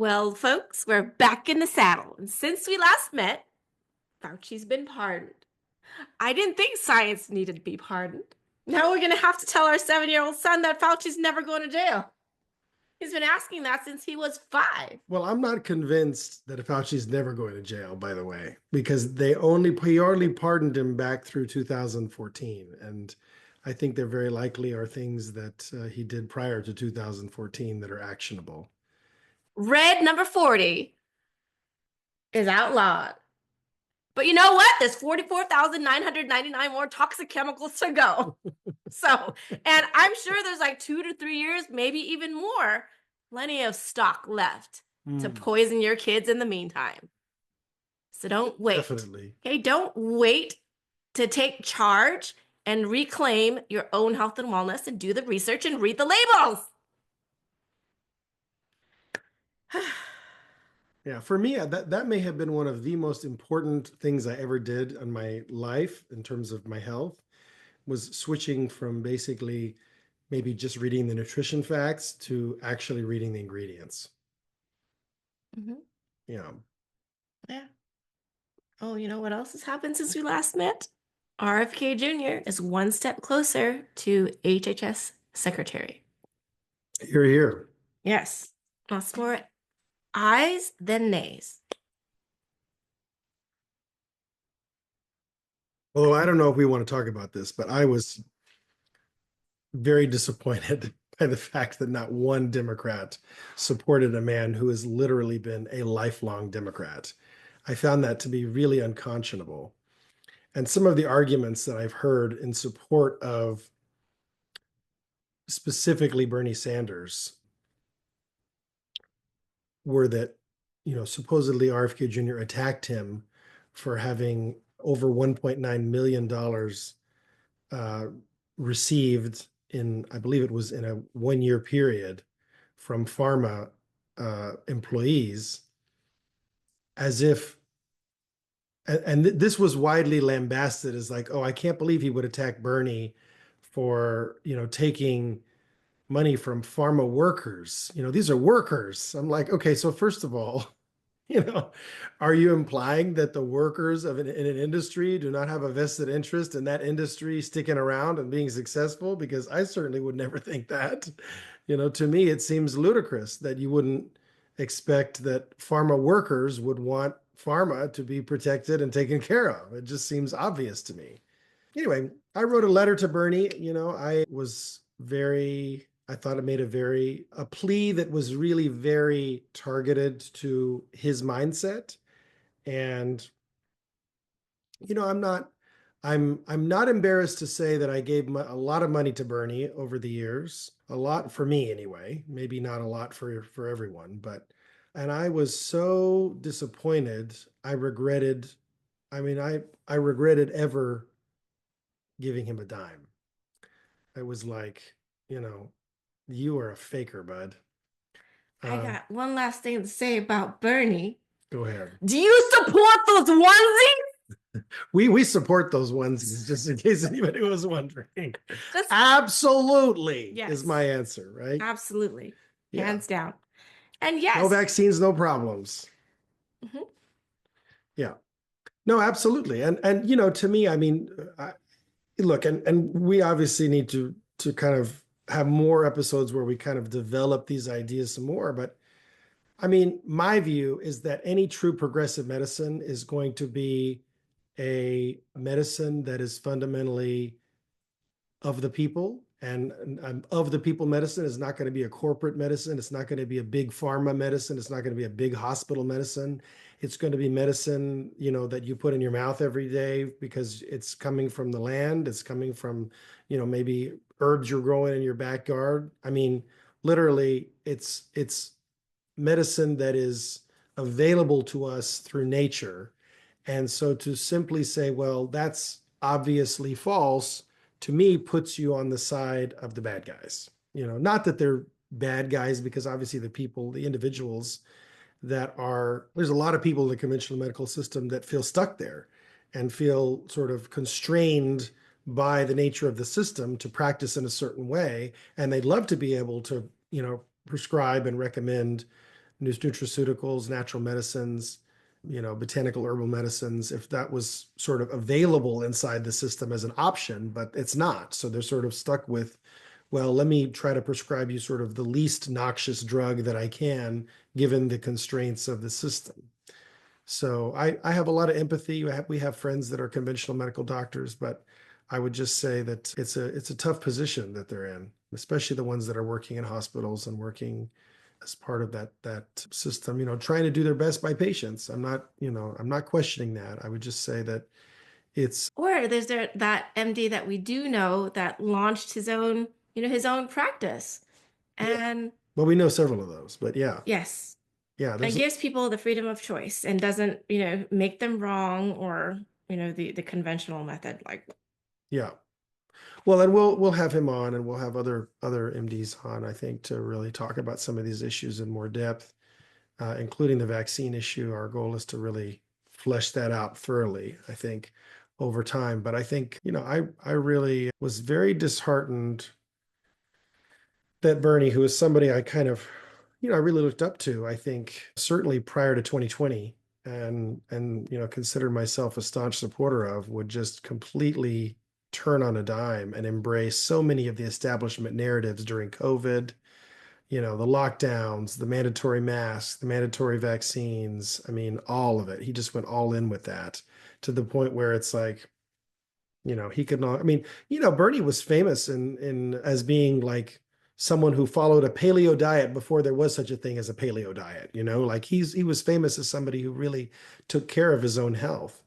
Well, folks, we're back in the saddle. And since we last met, Fauci's been pardoned. I didn't think science needed to be pardoned. Now we're going to have to tell our 7-year-old son that Fauci's never going to jail. He's been asking that since he was 5. Well, I'm not convinced that Fauci's never going to jail, by the way, because he only pardoned him back through 2014. And I think there very likely are things that he did prior to 2014 that are actionable. Red number 40 is outlawed. But you know what? There's 44,999 more toxic chemicals to go. And I'm sure there's like 2 to 3 years, maybe even more, plenty of stock left to poison your kids in the meantime. So don't wait. Definitely. Okay, don't wait to take charge and reclaim your own health and wellness and do the research and read the labels. Yeah, for me, that may have been one of the most important things I ever did in my life in terms of my health, was switching from basically maybe just reading the nutrition facts to actually reading the ingredients. Yeah. Yeah. Oh, you know what else has happened since we last met? RFK Jr. is one step closer to HHS secretary. You're here. Yes. Lots more ayes than nays. Although I don't know if we want to talk about this, but I was very disappointed by the fact that not one Democrat supported a man who has literally been a lifelong Democrat. I found that to be really unconscionable. And some of the arguments that I've heard in support of specifically Bernie Sanders were that, supposedly RFK Jr. attacked him for having over $1.9 million received in, I believe it was in a 1-year period from pharma employees, as if, and this was widely lambasted as like, oh, I can't believe he would attack Bernie for, taking money from pharma workers. These are workers. I'm like, okay, so first of all, are you implying that the workers in an industry do not have a vested interest in that industry sticking around and being successful? Because I certainly would never think that. To me, it seems ludicrous that you wouldn't expect that pharma workers would want pharma to be protected and taken care of. It just seems obvious to me. Anyway, I wrote a letter to Bernie. I thought it made a plea that was really very targeted to his mindset. And, I'm not embarrassed to say that I gave a lot of money to Bernie over the years, a lot for me anyway, maybe not a lot for everyone, and I was so disappointed. I regretted ever giving him a dime. I was like, you are a faker, bud. I got one last thing to say about Bernie. Go ahead. Do you support those onesies? We support those onesies, just in case anybody was wondering. Absolutely, yes, is my answer, right? Absolutely. Yeah. Hands down. And yes. No vaccines, no problems. Yeah. No, absolutely. And to me, look, and we obviously need to kind of have more episodes where we kind of develop these ideas some more. But my view is that any true progressive medicine is going to be a medicine that is fundamentally of the people, and of the people medicine is not going to be a corporate medicine. It's not going to be a big pharma medicine. It's not going to be a big hospital medicine. It's going to be medicine, that you put in your mouth every day because it's coming from the land. It's coming from, maybe herbs you're growing in your backyard. Literally, it's medicine that is available to us through nature. And so to simply say, well, that's obviously false, to me, puts you on the side of the bad guys. Not that they're bad guys, because obviously the individuals there's a lot of people in the conventional medical system that feel stuck there and feel sort of constrained by the nature of the system to practice in a certain way. And they'd love to be able to, prescribe and recommend nutraceuticals, natural medicines, botanical herbal medicines, if that was sort of available inside the system as an option, but it's not. So they're sort of stuck with, well, let me try to prescribe you sort of the least noxious drug that I can, given the constraints of the system. So I have a lot of empathy. We have friends that are conventional medical doctors, but I would just say that it's a tough position that they're in, especially the ones that are working in hospitals and working as part of that system, trying to do their best by patients. I'm not questioning that. I would just say that it's Or there's that MD that we do know that launched his own practice. yeah. And Well, we know several of those, but yeah, yes, yeah, and there's gives people the freedom of choice and doesn't, make them wrong or, the conventional method. Like, yeah. Well, and we'll have him on, and we'll have other MDs on, I think, to really talk about some of these issues in more depth, including the vaccine issue. Our goal is to really flesh that out thoroughly, I think, over time. But I think, I really was very disheartened that Bernie, who is somebody I kind of, I really looked up to, I think, certainly prior to 2020, and considered myself a staunch supporter of, would just completely turn on a dime and embrace so many of the establishment narratives during COVID, the lockdowns, the mandatory masks, the mandatory vaccines. I mean, all of it. He just went all in with that, to the point where it's like, he could not. I mean, Bernie was famous in as being like someone who followed a paleo diet before there was such a thing as a paleo diet. Like he was famous as somebody who really took care of his own health,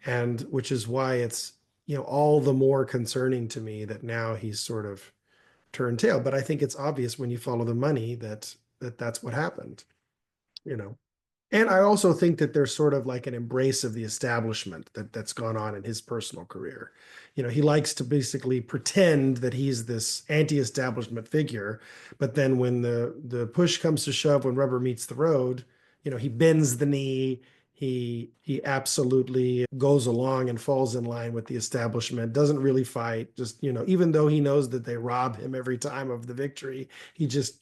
and which is why it's all the more concerning to me that now he's sort of turned tail. But I think it's obvious when you follow the money that's what happened. You know. And I also think that there's sort of like an embrace of the establishment that's gone on in his personal career. He likes to basically pretend that he's this anti-establishment figure, but then when the push comes to shove, when rubber meets the road, he bends the knee. He absolutely goes along and falls in line with the establishment, doesn't really fight, just, even though he knows that they rob him every time of the victory, he just,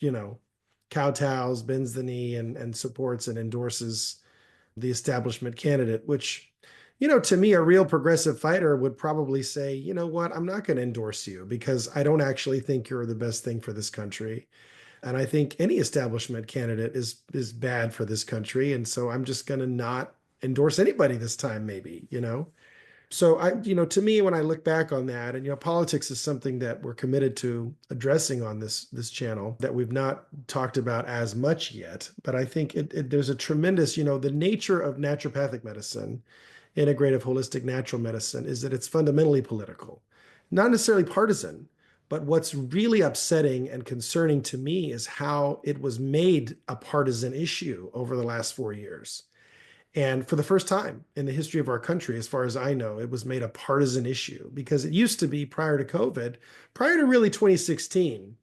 kowtows, bends the knee, and supports and endorses the establishment candidate, which, to me, a real progressive fighter would probably say, you know what, I'm not going to endorse you because I don't actually think you're the best thing for this country. And I think any establishment candidate is bad for this country. And so I'm just going to not endorse anybody this time, maybe. So to me, when I look back on that, and politics is something that we're committed to addressing on this channel that we've not talked about as much yet, but I think there's a tremendous, the nature of naturopathic medicine, integrative holistic natural medicine, is that it's fundamentally political, not necessarily partisan. But what's really upsetting and concerning to me is how it was made a partisan issue over the last 4 years. And for the first time in the history of our country, as far as I know, it was made a partisan issue, because it used to be, prior to COVID, prior to really 2016,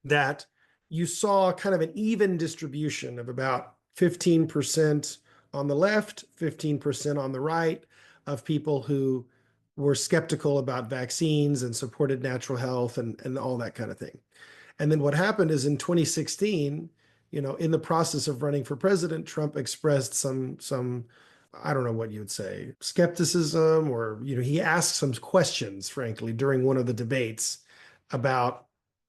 that you saw kind of an even distribution of about 15% on the left, 15% on the right, of people who were skeptical about vaccines and supported natural health and all that kind of thing. And then what happened is, in 2016, in the process of running for president, Trump expressed some, I don't know what you'd say, skepticism, or, he asked some questions, frankly, during one of the debates about,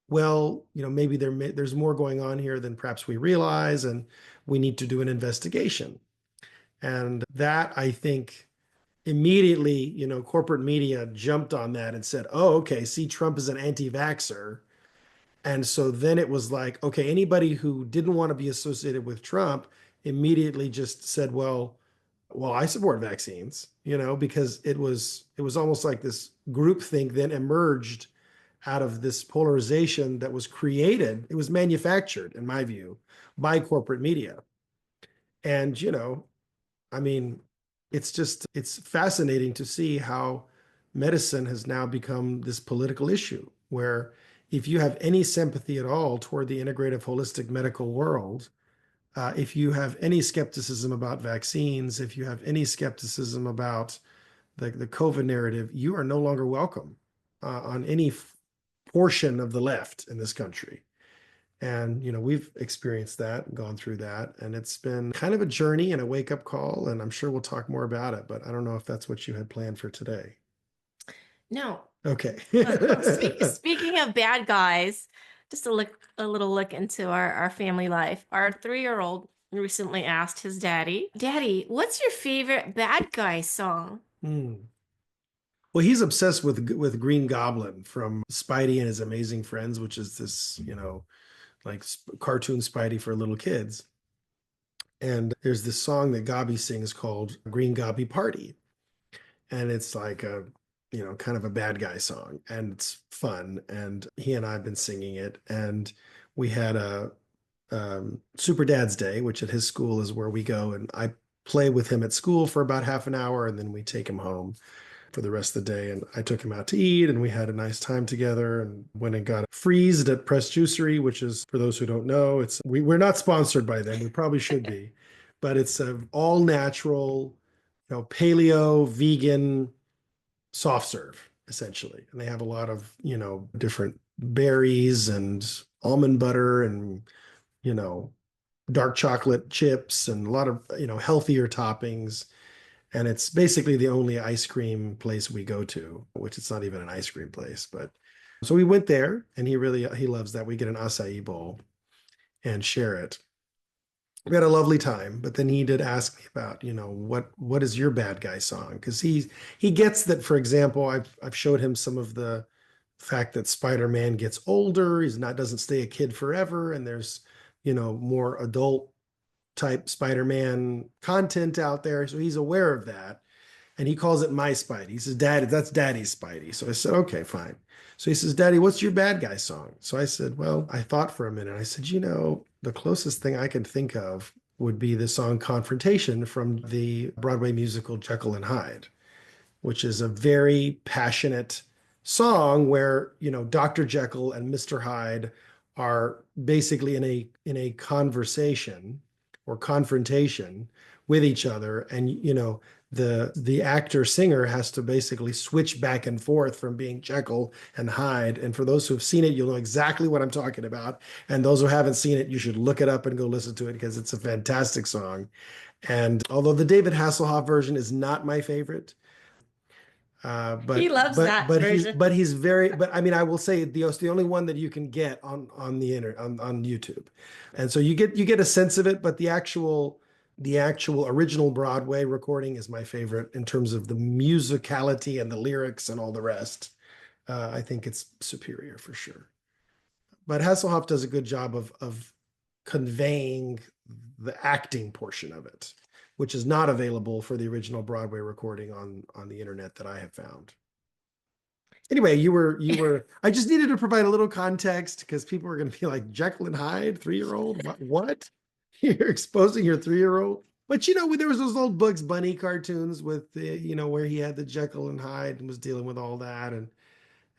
well, maybe there's more going on here than perhaps we realize, and we need to do an investigation. And that, I think, immediately, corporate media jumped on that and said, oh, okay, see, Trump is an anti-vaxxer. And so then it was like, okay, anybody who didn't want to be associated with Trump immediately just said, well, I support vaccines, because it was almost like this groupthink then emerged out of this polarization that was created. It was manufactured, in my view, by corporate media. And, I mean, it's fascinating to see how medicine has now become this political issue, where if you have any sympathy at all toward the integrative holistic medical world, if you have any skepticism about vaccines, if you have any skepticism about the COVID narrative, you are no longer welcome on any portion of the left in this country. And, we've experienced that and gone through that. And it's been kind of a journey and a wake up call. And I'm sure we'll talk more about it, but I don't know if that's what you had planned for today. No. Okay. Speaking of bad guys, just a little look into our family life. Our 3-year-old recently asked his daddy, Daddy, what's your favorite bad guy song? Hmm. Well, he's obsessed with Green Goblin from Spidey and His Amazing Friends, which is this, like cartoon Spidey for little kids. And there's this song that Gobby sings called Green Gobby Party. And it's like kind of a bad guy song. And it's fun. And he and I have been singing it. And we had a Super Dad's Day, which at his school is where we go. And I play with him at school for about half an hour. And then we take him home for the rest of the day. And I took him out to eat and we had a nice time together and went and got freezed at Press Juicery, which is, for those who don't know, we're not sponsored by them. We probably should be, but it's a all natural, paleo, vegan, soft serve essentially. And they have a lot of, different berries and almond butter and, you know, dark chocolate chips and a lot of, healthier toppings. And it's basically the only ice cream place we go to, which it's not even an ice cream place. But so we went there and he loves that. We get an acai bowl and share it. We had a lovely time, but then he did ask me about, what is your bad guy song? Because he gets that, for example, I've showed him some of the fact that Spider-Man gets older, he's not doesn't stay a kid forever, and there's, more adult type Spider-Man content out there. So he's aware of that. And he calls it my Spidey. He says, Daddy, that's Daddy's Spidey. So I said, okay, fine. So he says, Daddy, what's your bad guy song? So I said, well, I thought for a minute. I said, the closest thing I can think of would be the song Confrontation from the Broadway musical Jekyll and Hyde, which is a very passionate song where, Dr. Jekyll and Mr. Hyde are basically in a conversation or confrontation with each other. And, the actor singer has to basically switch back and forth from being Jekyll and Hyde. And for those who have seen it, you'll know exactly what I'm talking about. And those who haven't seen it, you should look it up and go listen to it because it's a fantastic song. And although the David Hasselhoff version is not my favorite, He but loves but that but he's version. but he's very but I mean I will say it's the only one that you can get on the internet on YouTube, and so you get a sense of it. But the actual original Broadway recording is my favorite in terms of the musicality and the lyrics and all the rest. I think it's superior for sure. But Hasselhoff does a good job of conveying the acting portion of it, which is not available for the original Broadway recording on the internet that I have found. Anyway, I just needed to provide a little context because people were going to be like, Jekyll and Hyde, 3-year-old? What? You're exposing your 3-year-old? But there was those old Bugs Bunny cartoons with the, where he had the Jekyll and Hyde and was dealing with all that.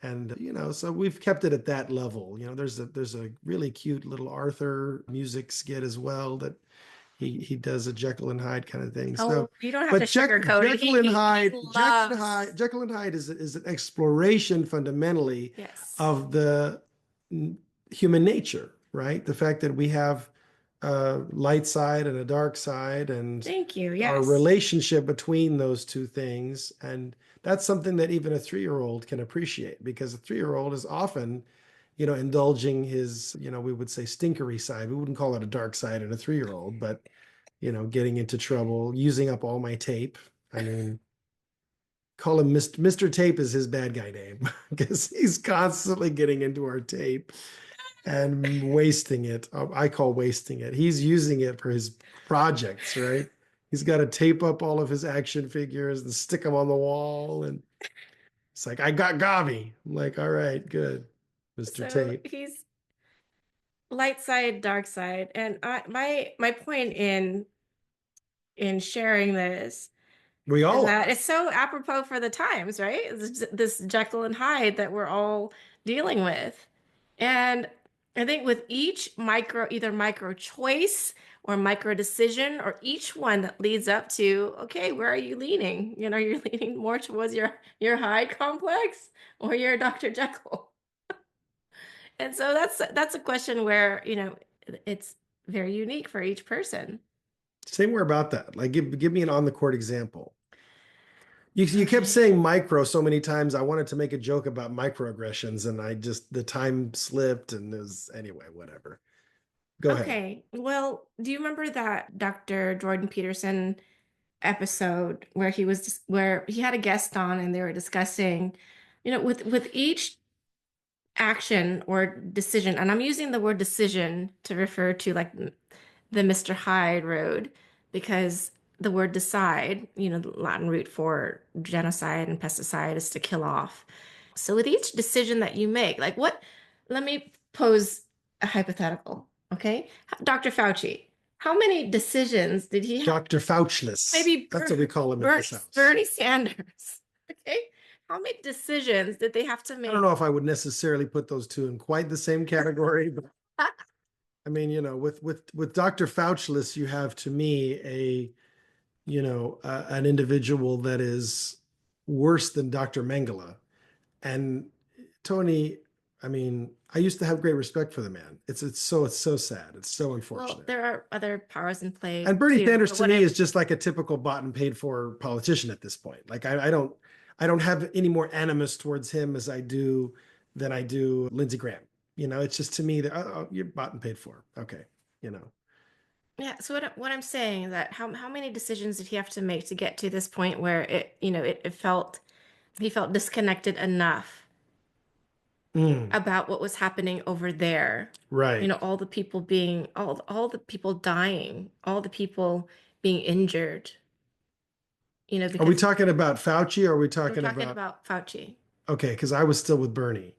And so we've kept it at that level. There's a really cute little Arthur music skit as well that he does a Jekyll and Hyde kind of thing. So, Oh, you don't have to but sugarcoat it. Jekyll and Hyde, Loves. Jekyll and Hyde is an exploration fundamentally Yes. of the human nature, right? The fact that we have a light side and a dark side, and Thank you. our Yes. relationship between those two things. And that's something that even a 3-year-old can appreciate because a 3-year-old is often, indulging his, we would say stinkery side. We wouldn't call it a dark side in a 3-year-old, but, getting into trouble, using up all my tape. I mean, call him Mr. Tape is his bad guy name because he's constantly getting into our tape and wasting it. I call wasting it. He's using it for his projects, right? He's got to tape up all of his action figures and stick them on the wall. And it's like, I got Gavi. I'm like, all right, good, Mr. So Tape. he's light side, dark side. And my point in sharing this We is all that are. it's so apropos for the times, right? This Jekyll and Hyde that we're all dealing with. And I think with each either micro choice or micro decision, or each one that leads up to, okay, where are you leaning? You're leaning more towards your Hyde complex or your Dr. Jekyll. And so that's a question where, it's very unique for each person. Say more about that. Like, give me an on the court example. You kept Okay. saying micro so many times. I wanted to make a joke about microaggressions, and the time slipped, and there's anyway, whatever. Go ahead. Okay. Well, do you remember that Dr. Jordan Peterson episode where where he had a guest on and they were discussing, with each action or decision, and I'm using the word decision to refer to like the Mr. Hyde road because the word decide, the Latin root for genocide and pesticide is to kill off. So with each decision that you make, let me pose a hypothetical, okay? Dr. Fauci, how many decisions did he have? Dr. Fauchless. Maybe That's what we call him at this house. Bernie Sanders, okay? How many decisions did they have to I don't make? know if I would necessarily put those two in quite the same category, but I mean, with Dr. Fauchless, you have to me an individual that is worse than Dr. Mengele. And Tony, I mean, I used to have great respect for the man. It's so sad. It's so Well, unfortunate. there are other powers in play And Bernie too, Sanders but to me whatever. is just like a typical bought and paid for politician at this point. Like I don't have any more animus towards him as I do than I do Lindsey Graham. It's just to me that you're bought and paid for. Okay, you know. Yeah, so what I'm saying is that how many decisions did he have to make to get to this point where it felt he felt disconnected enough Mm, about what was happening over there. right. All the people being all the people dying, all the people being injured, Are we because talking about Fauci or are we we're talking talking about about Fauci. okay, because I was still with Bernie.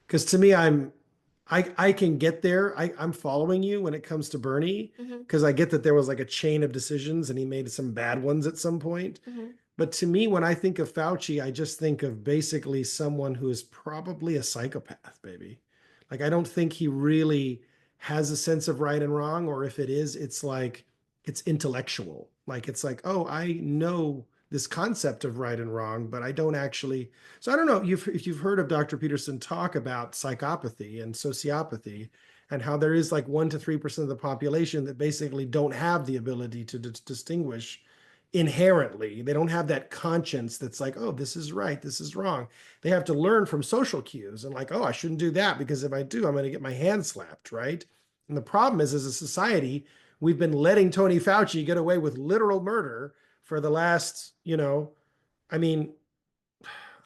Because to me, I can get there. I'm following you when it comes to Bernie, Hmm. because I get that there was like a chain of decisions and he made some bad ones at some point. Hmm. But to me, when I think of Fauci, I just think of basically someone who is probably a psychopath, baby. Like, I don't think he really has a sense of right and wrong, or if it is, it's like it's intellectual. Like, it's like, oh, I know this concept of right and wrong, but I don't actually. So I don't know if you've heard of Dr. Peterson talk about psychopathy and sociopathy and how there is like 1 to 3% of the population that basically don't have the ability to distinguish inherently. They don't have that conscience that's like, oh, this is right, this is wrong. They have to learn from social cues and like, oh, I shouldn't do that because if I do, I'm going to get my hand slapped, right? And the problem is, as a society, we've been letting Tony Fauci get away with literal murder for the last, I mean,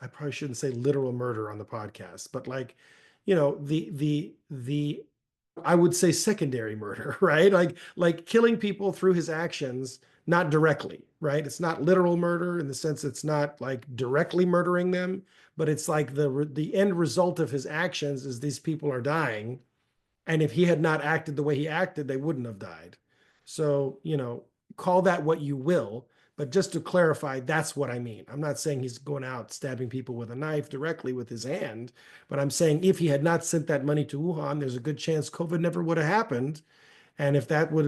I probably shouldn't say literal murder on the podcast, but like, the I would say secondary murder, right? Like killing people through his actions, not directly, right? It's not literal murder in the sense it's not like directly murdering them, but it's like the end result of his actions is these people are dying, and if he had not acted the way he acted, they wouldn't have died. So, call that what you will. But just to clarify, that's what I mean. I'm not saying he's going out stabbing people with a knife directly with his hand, but I'm saying if he had not sent that money to Wuhan, there's a good chance COVID never would have happened. And if that would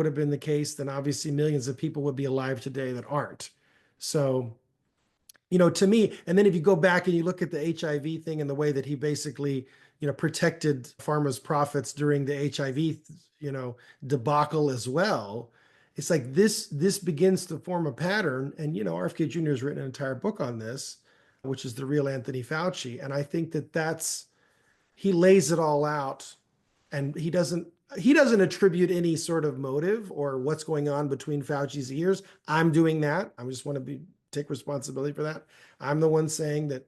have been the case, then obviously millions of people would be alive today that aren't. So, to me, and then if you go back and you look at the HIV thing and the way that he basically, protected pharma's profits during the HIV, debacle as well, it's like this begins to form a pattern. And, RFK Jr. has written an entire book on this, which is The Real Anthony Fauci. And I think that he lays it all out, and he doesn't attribute any sort of motive or what's going on between Fauci's ears. I'm doing that. I just want to take responsibility for that. I'm the one saying that,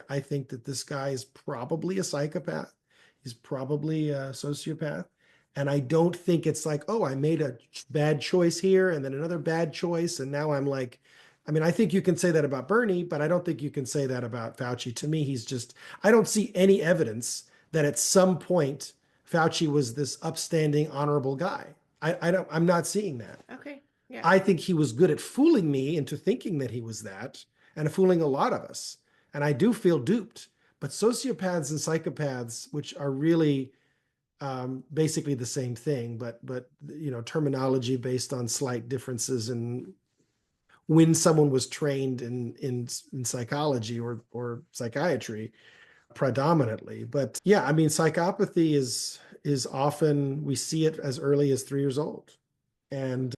I think that this guy is probably a psychopath. He's probably a sociopath. And I don't think it's like, oh, I made a bad choice here and then another bad choice. And now I'm like, I mean, I think you can say that about Bernie, but I don't think you can say that about Fauci. To me, I don't see any evidence that at some point Fauci was this upstanding, honorable guy. I'm not seeing that. Okay. Yeah. I think he was good at fooling me into thinking that he was that and fooling a lot of us. And I do feel duped. But sociopaths and psychopaths, which are really basically the same thing, but terminology based on slight differences in when someone was trained in psychology or psychiatry, predominantly. But yeah, I mean, psychopathy is often we see it as early as 3 years old. And,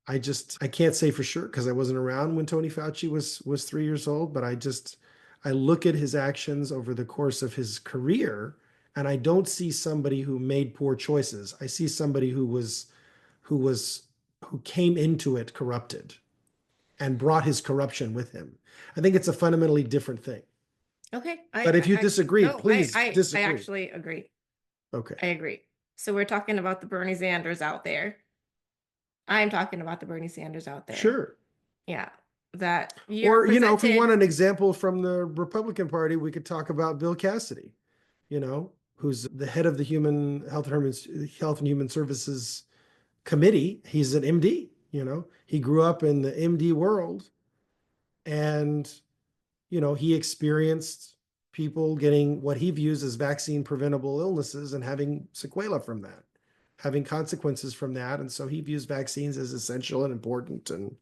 I can't say for sure because I wasn't around when Tony Fauci was 3 years old, but I look at his actions over the course of his career, and I don't see somebody who made poor choices. I see somebody who was who came into it corrupted and brought his corruption with him. I think it's a fundamentally different thing. Okay. But if you I disagree, no, please I disagree. actually agree. Okay. I agree. So we're talking about the Bernie Sanders out there. I'm talking about the Bernie Sanders out there. Sure. Yeah. That you're Or, if we want presented. an example from the Republican Party, we could talk about Bill Cassidy, who's the head of the Health and Human Services Committee. He's an MD. He grew up in the MD world, and he experienced people getting what he views as vaccine preventable illnesses and having sequela from that, having consequences from that. And so he views vaccines as essential and important, and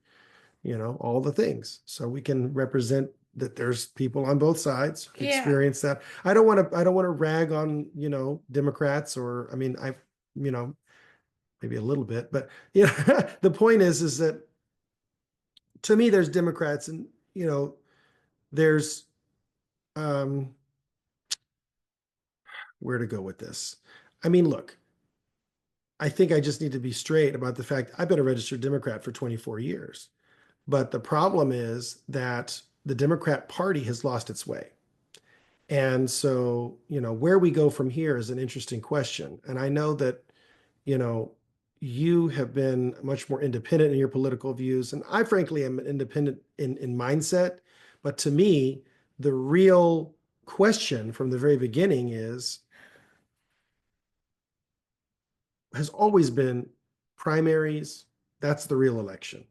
all the things. So we can represent that there's people on both sides who Yeah. experience that. I don't want to rag on, Democrats, or I mean, maybe a little bit, but the point is that to me, there's Democrats, and there's um where to go with this. I mean, look, I think I just need to be straight about the fact I've been a registered Democrat for 24 years. But the problem is that the Democrat Party has lost its way. And so, where we go from here is an interesting question. And I know that, you know, you have been much more independent in your political views. And I frankly am independent in mindset. But to me, the real question from the very beginning has always been primaries. That's the real election.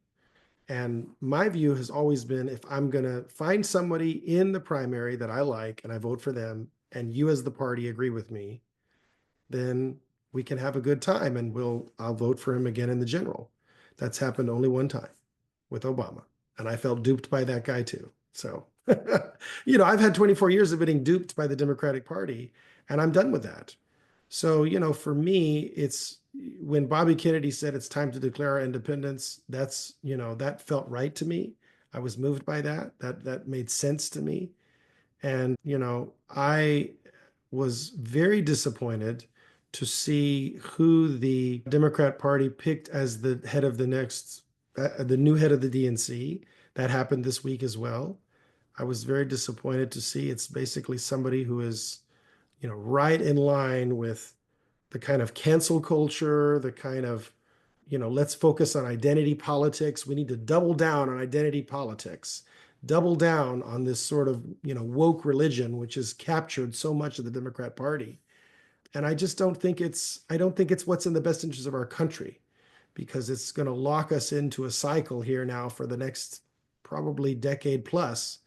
And my view has always been, if I'm going to find somebody in the primary that I like and I vote for them, and you as the party agree with me, then we can have a good time, and I'll vote for him again in the general. That's happened only one time with Obama. And I felt duped by that guy too. So, I've had 24 years of getting duped by the Democratic Party, and I'm done with that. So, for me, it's when Bobby Kennedy said it's time to declare our independence, that felt right to me. I was moved by that. That made sense to me. And, I was very disappointed to see who the Democrat Party picked as the head of the new head of the DNC. That happened this week as well. I was very disappointed to see it's basically somebody who is, right in line with the kind of cancel culture, the kind of, let's focus on identity politics. We need to double down on identity politics, double down on this sort of, woke religion, which has captured so much of the Democrat Party. And I don't think it's what's in the best interest of our country, because it's going to lock us into a cycle here now for the next probably decade plus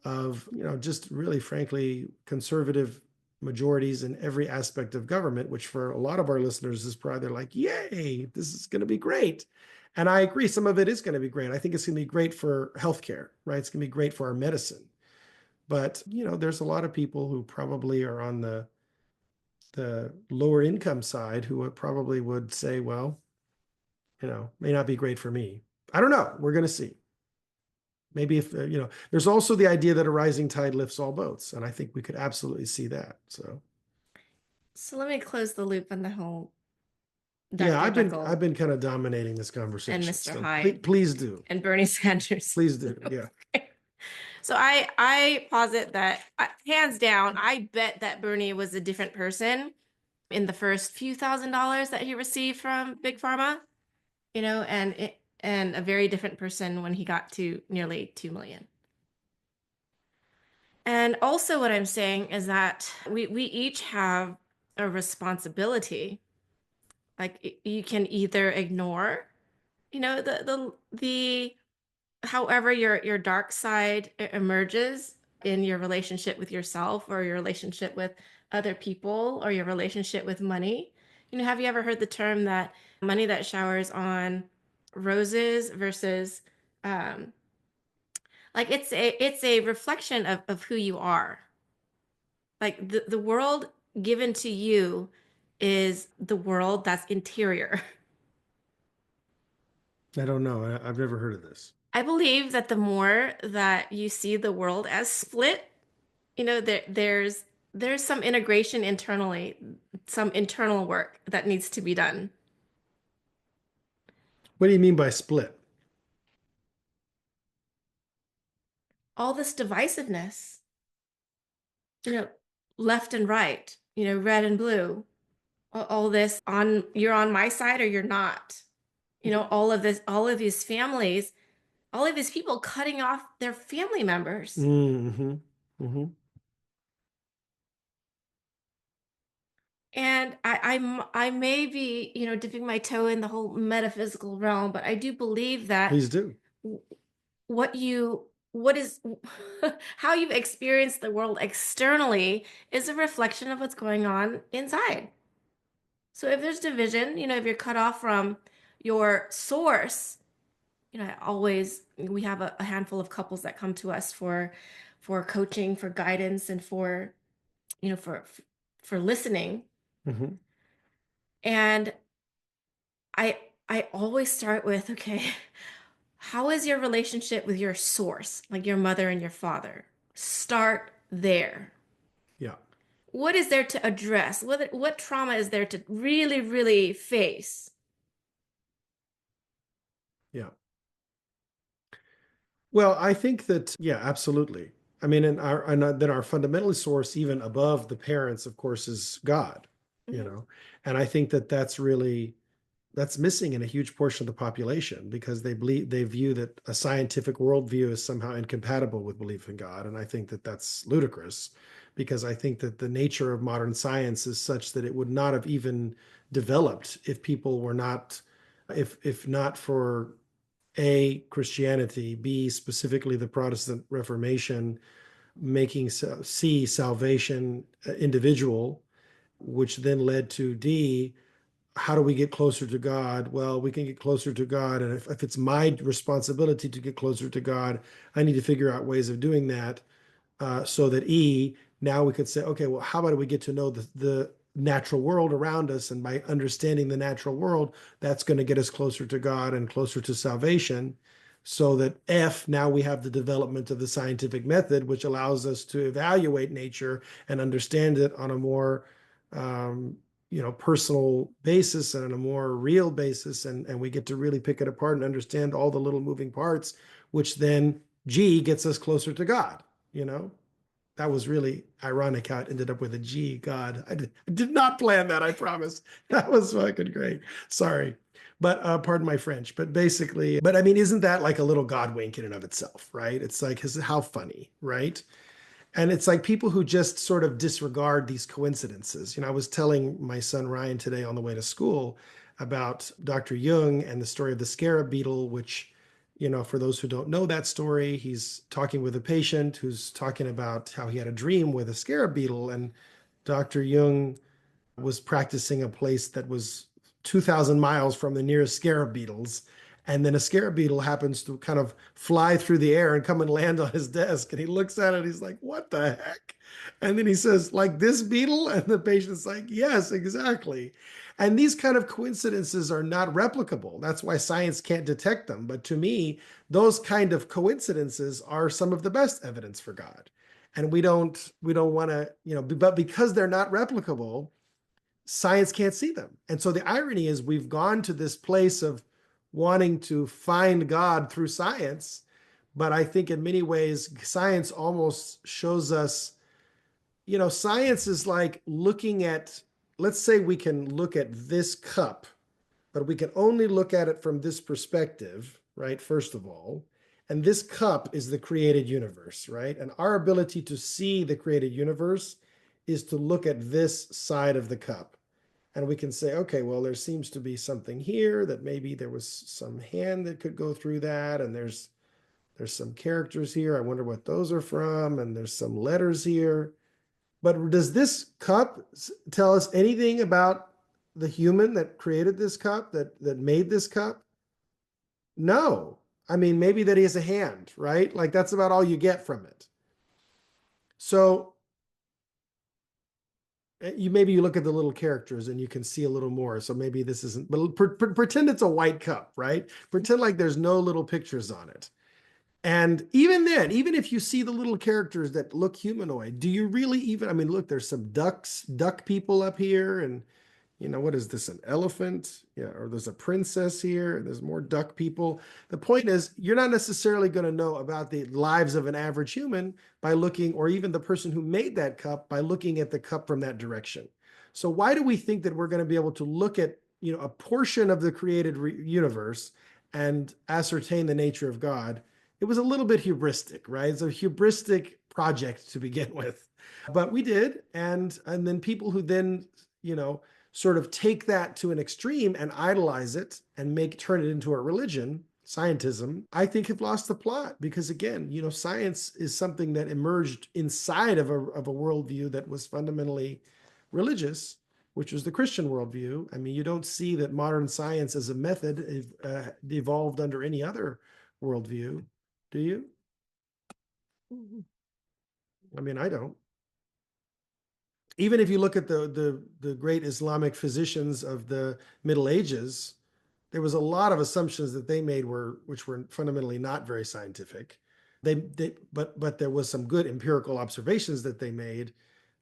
of, just really frankly, conservative majorities in every aspect of government, which for a lot of our listeners is probably like, yay, this is going to be great. And I agree, some of it is going to be great. I think it's going to be great for healthcare, right? It's going to be great for our medicine. But, there's a lot of people who probably are on the lower income side who probably would say, well, may not be great for me. I don't know. We're going to see. Maybe if, there's also the idea that a rising tide lifts all boats. And I think we could absolutely see that. So let me close the loop on the whole Yeah, Dr. I've Jekyll been kind of dominating this and conversation. Mr. So Hyde please do. and Bernie Sanders. Please do. Yeah. Okay. So I posit that hands down, I bet that Bernie was a different person in the first few $1,000s that he received from Big Pharma, and a very different person when he got to nearly 2 million. And also what I'm saying is that we each have a responsibility. Like you can either ignore, the however your dark side emerges in your relationship with yourself or your relationship with other people or your relationship with money. Have you ever heard the term that money that showers on roses versus like it's a reflection of who you are. Like the world given to you is the world that's interior. I don't know. I've never heard of this. I believe that the more that you see the world as split, there's some integration internally, some internal work that needs to be done. What do you mean by split? All this divisiveness, you know, left and right, red and blue, all this on you're on my side or you're not. All of this, all of these families, all of these people cutting off their family members. Mm-hmm. Mm-hmm. And I may be, dipping my toe in the whole metaphysical realm, but I do believe that Please do. what is how you've experienced the world externally is a reflection of what's going on inside. So if there's division, if you're cut off from your source, we have a handful of couples that come to us for coaching, for guidance, and for, you know, for for listening. Mm-hmm. And I I always start with, okay, how is your relationship with your source, like your mother and your father? Start there. Yeah. What is there to address? What trauma is there to really, really face? Yeah. Well, I think that, yeah, absolutely. I mean, then our fundamental source, even above the parents, of course, is God, you Mhm. know, and I think that that's missing in a huge portion of the population because they view that a scientific worldview is somehow incompatible with belief in God, and I think that that's ludicrous because I think that the nature of modern science is such that it would not have even developed if people were not, if not for A, Christianity, B, specifically the Protestant Reformation, making C, salvation individual, which then led to D, how do we get closer to God? Well, we can get closer to God. And if it's my responsibility to get closer to God, I need to figure out ways of doing that so that E, now we could say, okay, well, how about we get to know the natural world around us? And by understanding the natural world, that's going to get us closer to God and closer to salvation. So that F, now we have the development of the scientific method, which allows us to evaluate nature and understand it on a more um, personal basis and on a more real basis. And we get to really pick it apart and understand all the little moving parts, which then G gets us closer to God you know that was really ironic how it ended up with a G. God, I did not plan that, I promise. That was fucking great. Sorry, but pardon my French, but basically, but I mean, isn't that like a little God wink in and of itself, right? It's like, how funny, right? And it's like people who just sort of disregard these coincidences. I was telling my son Ryan today on the way to school about Dr. Jung and the story of the scarab beetle, which, for those who don't know that story, he's talking with a patient who's talking about how he had a dream with a scarab beetle. And Dr. Jung was practicing a place that was 2,000 miles from the nearest scarab beetles. And then a scarab beetle happens to kind of fly through the air and come and land on his desk. And he looks at it, he's like, what the heck? And then he says, like this beetle? And the patient's like, yes, exactly. And these kind of coincidences are not replicable. That's why science can't detect them. But to me, those kind of coincidences are some of the best evidence for God. And we don't want to, but because they're not replicable, science can't see them. And so the irony is we've gone to this place of wanting to find God through science. But I think in many ways, science almost shows us, science is like looking at, let's say we can look at this cup, but we can only look at it from this perspective, right? First of all. And this cup is the created universe, right? And our ability to see the created universe is to look at this side of the cup. And we can say, okay, well, there seems to be something here that maybe there was some hand that could go through that. And there's some characters here. I wonder what those are from. And there's some letters here. But does this cup tell us anything about the human that created this cup, that made this cup? No. I mean, maybe that he has a hand, right? Like that's about all you get from it. So You maybe you look at the little characters and you can see a little more. So maybe this isn't, but pretend it's a white cup, right? Pretend like there's no little pictures on it. And even then, even if you see the little characters that look humanoid, do you really even, I mean, look, there's some duck people up here, and what is this, an elephant? Yeah, or there's a princess here, and there's more duck people. The point is, you're not necessarily going to know about the lives of an average human by looking, or even the person who made that cup by looking at the cup from that direction. So why do we think that we're going to be able to look at, a portion of the created universe and ascertain the nature of God? It was a little bit hubristic, right? It's a hubristic project to begin with, but we did, and then people who then, sort of take that to an extreme and idolize it and turn it into a religion, scientism, I think have lost the plot, because again, science is something that emerged inside of a worldview that was fundamentally religious, which was the Christian worldview. I mean, you don't see that modern science as a method evolved under any other worldview, do you? I mean, I don't. Even if you look at the great Islamic physicians of the Middle Ages, there was a lot of assumptions that they made which were fundamentally not very scientific. But there was some good empirical observations that they made,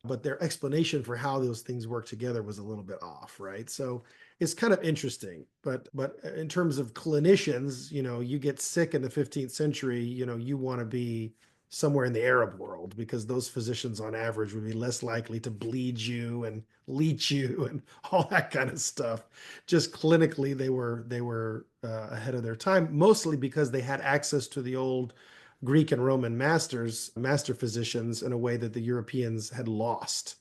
but their explanation for how those things work together was a little bit off, right? So it's kind of interesting. But in terms of clinicians, you get sick in the 15th century, you want to be somewhere in the Arab world, because those physicians on average would be less likely to bleed you and leech you and all that kind of stuff. Just clinically, they were ahead of their time, mostly because they had access to the old Greek and Roman master physicians, in a way that the Europeans had lost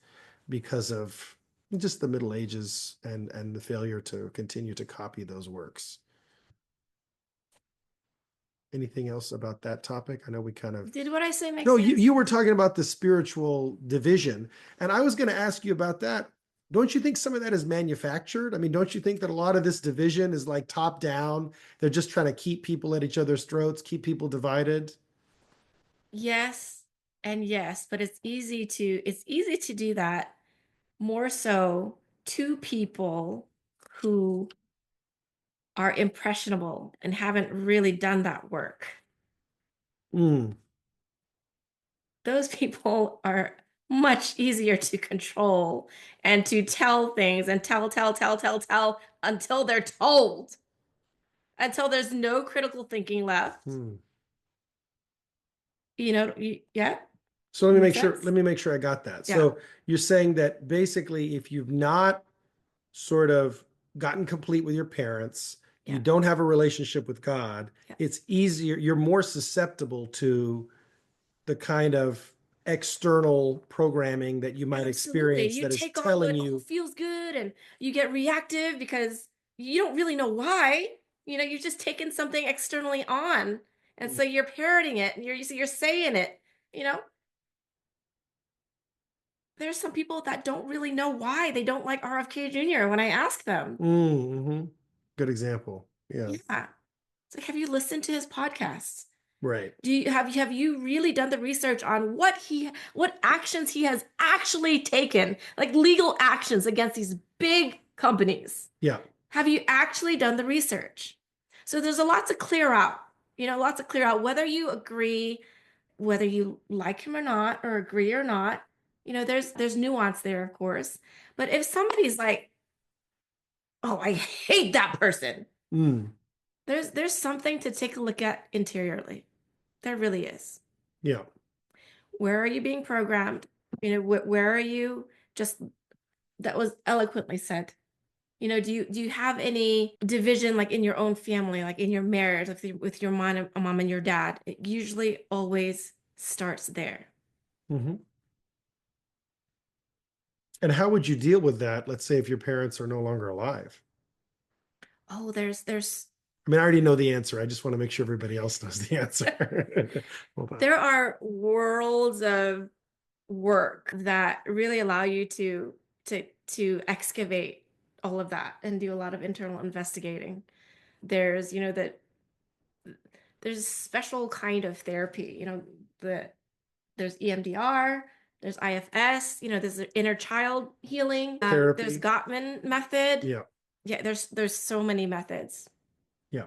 because of just the Middle Ages and the failure to continue to copy those works. Anything else about that topic? I know we kind of Did what I say make no, sense? you were talking about the spiritual division, and I was going to ask you about that. Don't you think some of that is manufactured? I mean, don't you think that a lot of this division is like top down? They're just trying to keep people at each other's throats, keep people divided. Yes and yes, but it's easy to do that more so to people who are impressionable and haven't really done that work. Mm, Those people are much easier to control and to tell things and tell until they're told, until there's no critical thinking left. mm. Yeah, So that makes sense. let me make sure I got that. Yeah, So you're saying that basically, if you've not sort of gotten complete with your parents, you yeah, don't have a relationship with God, yeah. it's easier, you're more susceptible to the kind of external programming that you might Absolutely. experience You that is take on telling what you, feels good and you get reactive because you don't really know why. You're just taking something externally on. And so you're parroting it and you're saying it. You know, there's some people that don't really know why they don't like RFK Jr. when I ask them. mm-hmm. Good example. Yeah, Yeah. It's like, have you listened to his podcasts? right. Have you really done the research on what actions he has actually taken, like legal actions against these big companies? Yeah. Have you actually done the research? So there's a lot to clear out, lots to clear out, whether you agree, whether you like him or not, or agree or not. There's nuance there, of course. But if somebody's like, oh, I hate that person, Mm, there's something to take a look at interiorly. There really is. yeah. Where are you being programmed? Where are you just that was eloquently said. Do you have any division like in your own family, like in your marriage, like with your mom and your dad? It usually always starts there. Hmm. And how would you deal with that? Let's say if your parents are no longer alive. Oh, there's I mean, I already know the answer. I just want to make sure everybody else knows the answer. Hold on. there are worlds of work that really allow you to excavate all of that and do a lot of internal investigating. That there's a special kind of therapy, the there's EMDR, There's IFS, there's inner child healing. There's Therapy. Gottman method. Yeah. Yeah, there's so many methods Yeah.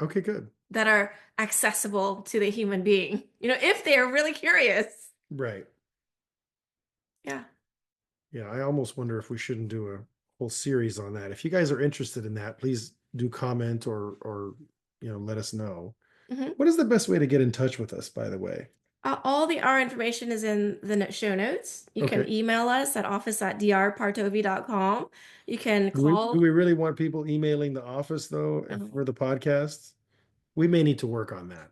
Okay, good. that are accessible to the human being, if they are really curious. Right. Yeah. Yeah. I almost wonder if we shouldn't do a whole series on that. If you guys are interested in that, please do comment or let us know. hmm What is the best way to get in touch with us, by the way? All the our information is in the show notes. You can Okay. email us at office@drpartovi.com. You can Do we call. really want people emailing the office though for the podcast? We may need to work on that.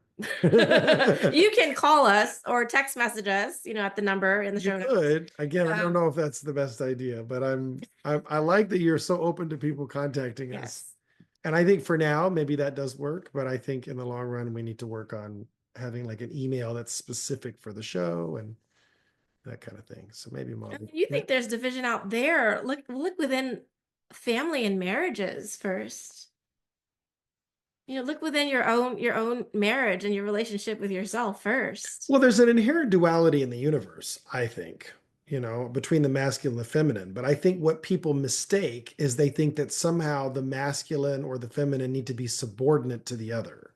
You can call us or text message us, at the number in the You show notes. could. Again, I don't know if that's the best idea, but I like that you're so open to people contacting us. Yes. And I think for now, maybe that does work, but I think in the long run, we need to work on having like an email that's specific for the show and that kind of thing. So maybe Madi. You Yeah. think there's division out there? Look within family and marriages first. Look within your own marriage and your relationship with yourself first. Well, there's an inherent duality in the universe, I think, between the masculine and the feminine. But I think what people mistake is they think that somehow the masculine or the feminine need to be subordinate to the other.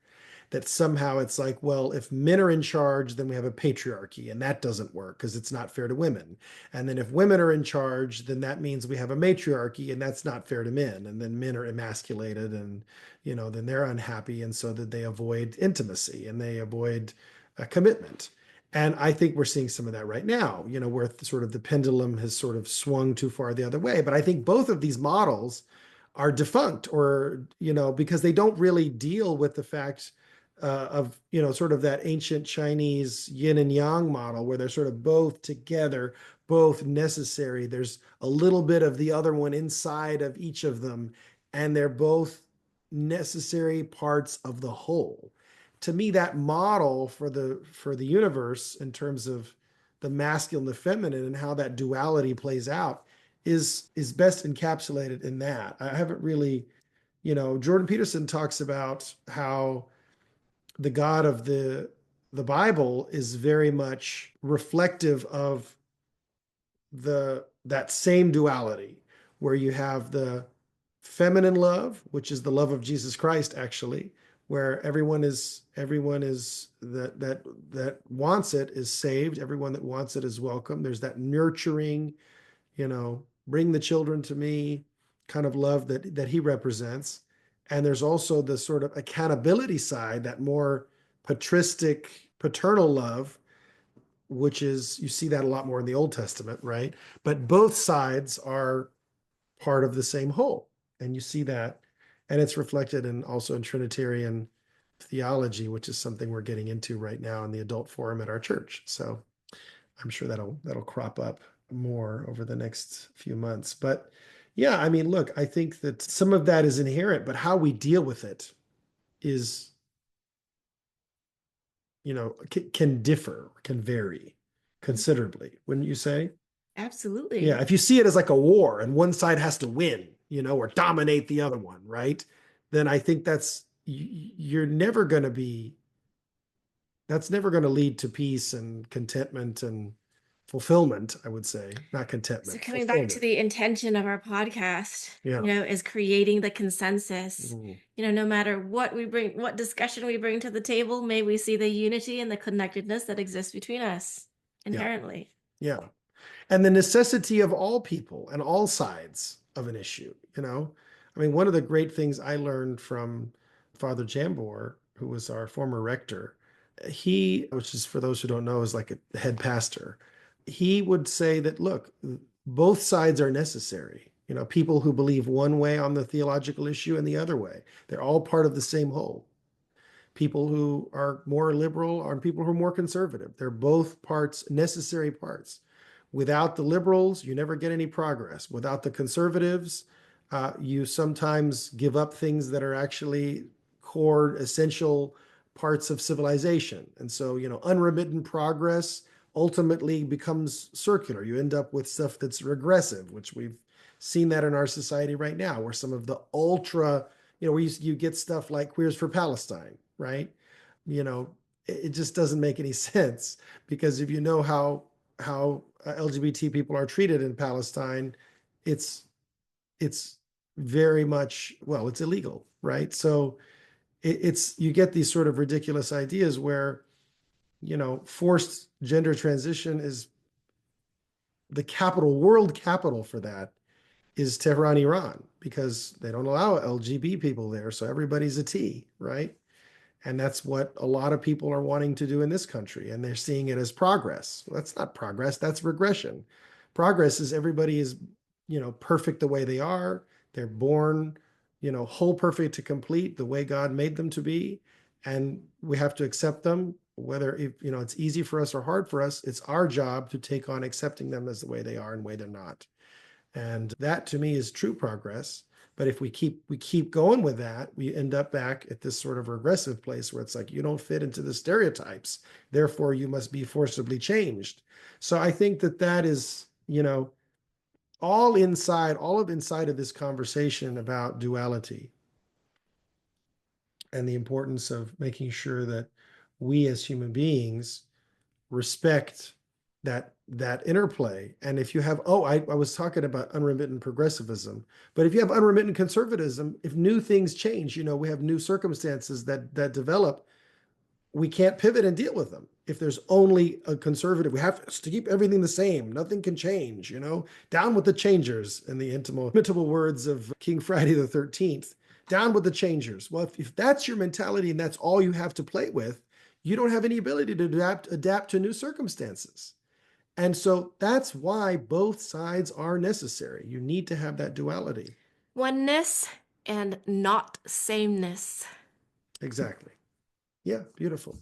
That somehow it's like, well, if men are in charge, then we have a patriarchy, and that doesn't work because it's not fair to women. And then if women are in charge, then that means we have a matriarchy, and that's not fair to men. And then men are emasculated, and then they're unhappy, and so that they avoid intimacy and they avoid commitment. And I think we're seeing some of that right now, where sort of the pendulum has sort of swung too far the other way. But I think both of these models are defunct, or because they don't really deal with the fact of sort of that ancient Chinese yin and yang model where they're sort of both together, both necessary. There's a little bit of the other one inside of each of them, and they're both necessary parts of the whole. To me, that model for the universe in terms of the masculine, the feminine, and how that duality plays out is best encapsulated in that. I haven't really, Jordan Peterson talks about how the God of the Bible is very much reflective of that same duality where you have the feminine love, which is the love of Jesus Christ, actually, where everyone is that wants it is saved. Everyone that wants it is welcome. There's that nurturing, bring the children to me kind of love that he represents. And there's also the sort of accountability side, that more patristic paternal love, which is, you see that a lot more in the Old Testament, right? But both sides are part of the same whole. And you see that. And it's reflected also in Trinitarian theology, which is something we're getting into right now in the adult forum at our church. So I'm sure that'll crop up more over the next few months. But yeah, I mean, look, I think that some of that is inherent, but how we deal with it is, can differ, can vary considerably, wouldn't you say? Yeah, Absolutely. if you see it as like a war and one side has to win, or dominate the other one, right? Then I think you're never going to be, that's never going to lead to peace and contentment and fulfillment, I would say. Not So contentment, coming back to fulfillment. the intention of our podcast, Yeah. is creating the consensus. Mm, No matter what we bring, what discussion we bring to the table, may we see the unity and the connectedness that exists between us yeah. inherently. Yeah. And the necessity of all people and all sides of an issue, I mean, one of the great things I learned from Father Jambor, who was our former rector, which is, for those who don't know, is like a head pastor. He would say that, look, both sides are necessary. People who believe one way on the theological issue and the other way, they're all part of the same whole. People who are more liberal and people who are more conservative, they're both parts, necessary parts. Without the liberals, you never get any progress. Without the conservatives, you sometimes give up things that are actually core, essential parts of civilization. And so, unremittent progress ultimately becomes circular. You end up with stuff that's regressive, which we've seen that in our society right now, where some of the ultra, where you get stuff like Queers for Palestine, right? It just doesn't make any sense, because if you know how LGBT people are treated in Palestine, it's it's very much, well, it's illegal, right? So it's you get these sort of ridiculous ideas where, forced gender transition is the capital, world capital for that is Tehran, Iran, because they don't allow LGBT people there. So everybody's a T, right? And that's what a lot of people are wanting to do in this country. And they're seeing it as progress. Well, that's not progress, that's regression. Progress is everybody is, perfect the way they are. They're born, whole perfect to complete the way God made them to be. And we have to accept them, whether if, it's easy for us or hard for us. It's our job to take on accepting them as the way they are and the way they're not. And that to me is true progress. But if we keep going with that, we end up back at this sort of regressive place where it's like you don't fit into the stereotypes, therefore you must be forcibly changed. So I think that is, all inside of this conversation about duality and the importance of making sure that we as human beings respect that interplay. And if you have, I was talking about unremittent progressivism, but if you have unremittent conservatism, if new things change, we have new circumstances that develop, we can't pivot and deal with them. If there's only a conservative, we have to keep everything the same. Nothing can change, down with the changers, in the imitable words of King Friday the 13th, down with the changers. Well, if that's your mentality and that's all you have to play with, you don't have any ability to adapt to new circumstances. And so that's why both sides are necessary. You need to have that duality. Oneness and not sameness. Exactly. Yeah, beautiful.